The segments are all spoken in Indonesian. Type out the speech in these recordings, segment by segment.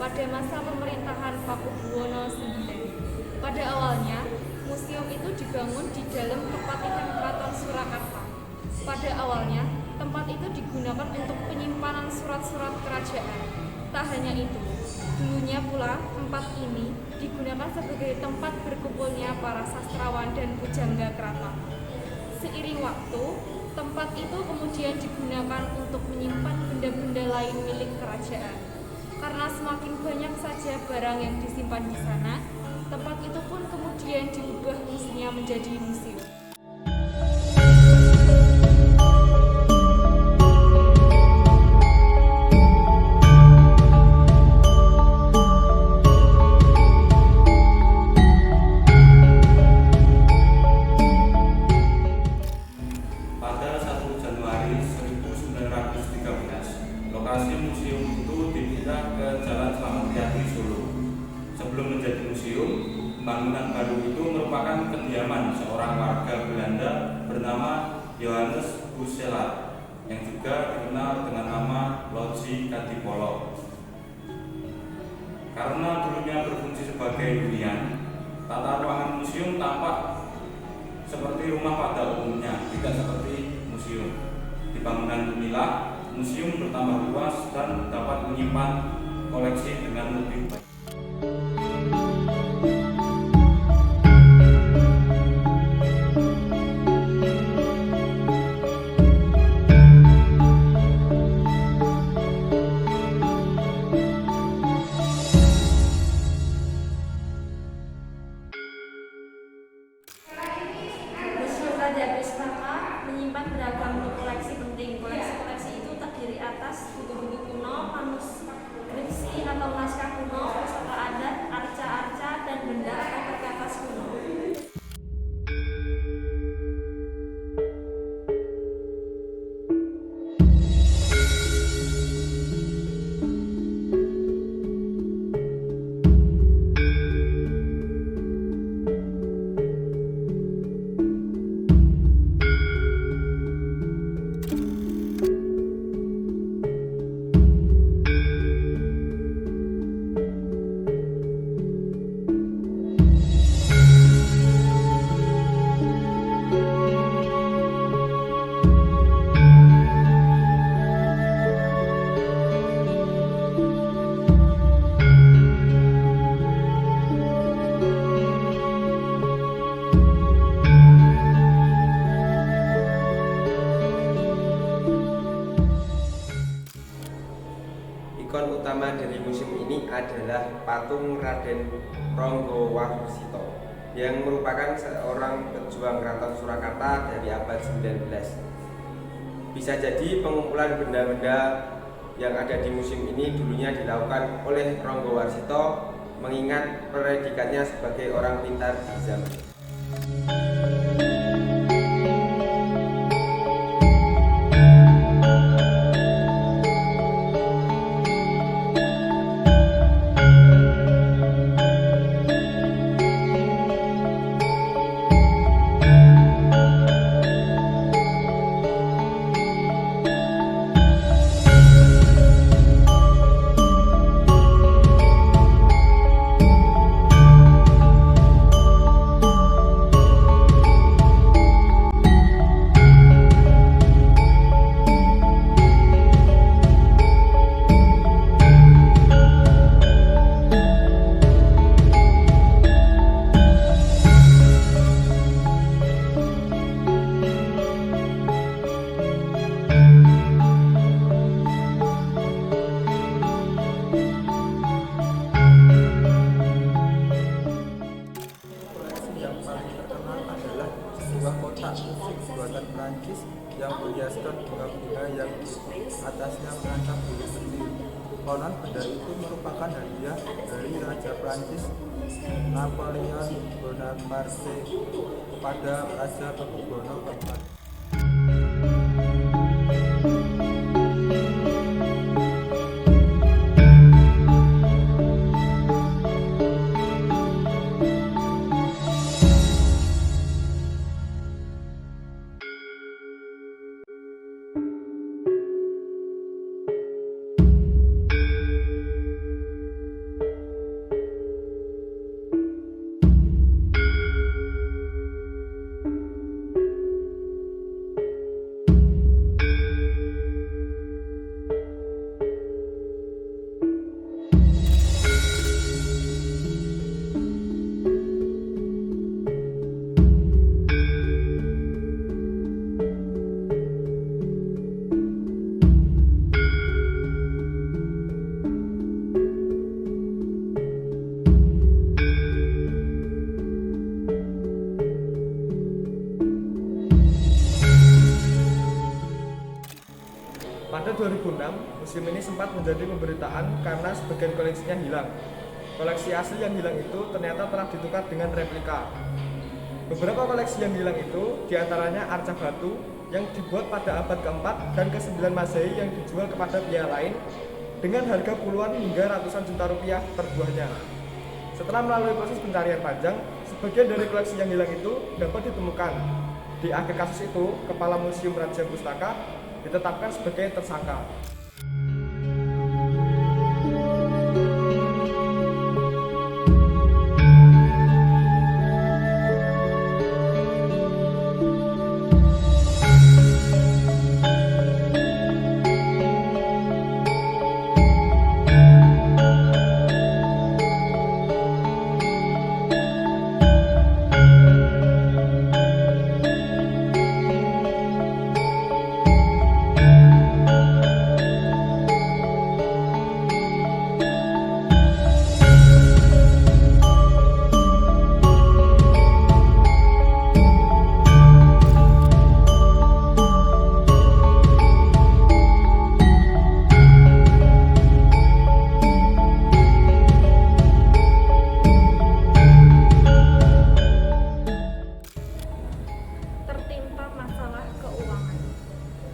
pada masa pemerintahan Pakubuwono IX. Pada awalnya, museum itu dibangun di dalam Kepatihan Keraton Surakarta. Pada awalnya, tempat itu digunakan untuk penyimpanan surat-surat kerajaan. Tak hanya itu, dulunya pula tempat ini digunakan sebagai tempat berkumpulnya para sastrawan dan pujangga keraton. Seiring waktu, tempat itu kemudian digunakan untuk menyimpan benda-benda lain milik kerajaan. Karena semakin banyak saja barang yang disimpan di sana, tempat itu pun kemudian diubah fungsinya menjadi museum. Lokasi museum itu dipindah ke Jalan Slamet Riyadi, Solo. Sebelum menjadi museum, bangunan baru itu merupakan kediaman seorang warga Belanda bernama Johannes Huyselaar yang juga dikenal dengan nama Loji Kadipolo. Karena dulunya berfungsi sebagai hunian, tata ruangan museum tampak seperti rumah pada umumnya, tidak seperti museum. Di bangunan inilah museum bertambah luas dan dapat menyimpan koleksi dengan lebih baik. Museum Raja Pustaka menyimpan beragam koleksi penting. Koleksi-koleksi itu terdiri atas buku-buku kuno, manuskripsi atau naskah kuno, pusaka adat, arca-arca, dan benda atau perkakas kuno. Ikon utama dari museum ini adalah patung Raden Ronggowarsito yang merupakan seorang pejuang Keraton Surakarta dari abad 19. Bisa jadi pengumpulan benda-benda yang ada di museum ini dulunya dilakukan oleh Ronggowarsito mengingat predikatnya sebagai orang pintar di zaman. Sebuah kotak musik buatan Prancis yang berhiaskan bunga-bunga yang di atasnya menatap bulu pentil. Konon benda itu merupakan hadiah dari Raja Prancis Napoleon Bonaparte kepada Raja Pakubuwono keempat. museum ini sempat menjadi pemberitaan karena sebagian koleksinya hilang. Koleksi asli yang hilang itu ternyata telah ditukar dengan replika. Beberapa koleksi yang hilang itu diantaranya arca batu yang dibuat pada abad ke-4 dan ke-9 Masehi yang dijual kepada pihak lain dengan harga puluhan hingga ratusan juta rupiah per buahnya. Setelah melalui proses pencarian panjang, sebagian dari koleksi yang hilang itu dapat ditemukan. Di akhir kasus itu, Kepala Museum Radia Pustaka ditetapkan sebagai tersangka.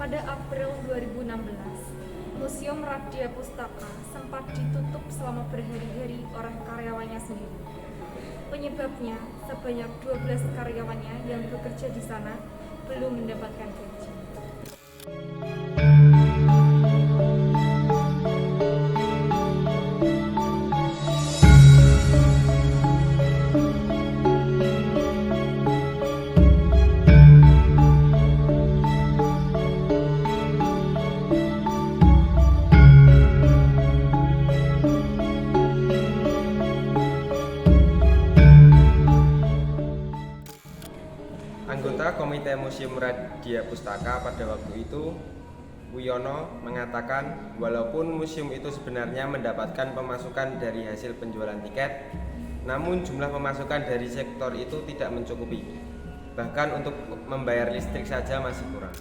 Pada April 2016, Museum Radia Pustaka sempat ditutup selama berhari-hari oleh karyawannya sendiri. Penyebabnya, sebanyak 12 karyawannya yang bekerja di sana belum mendapatkan gaji. Anggota Komite Museum Radia Pustaka pada waktu itu, Wiono, mengatakan walaupun museum itu sebenarnya mendapatkan pemasukan dari hasil penjualan tiket, namun jumlah pemasukan dari sektor itu tidak mencukupi. Bahkan untuk membayar listrik saja masih kurang.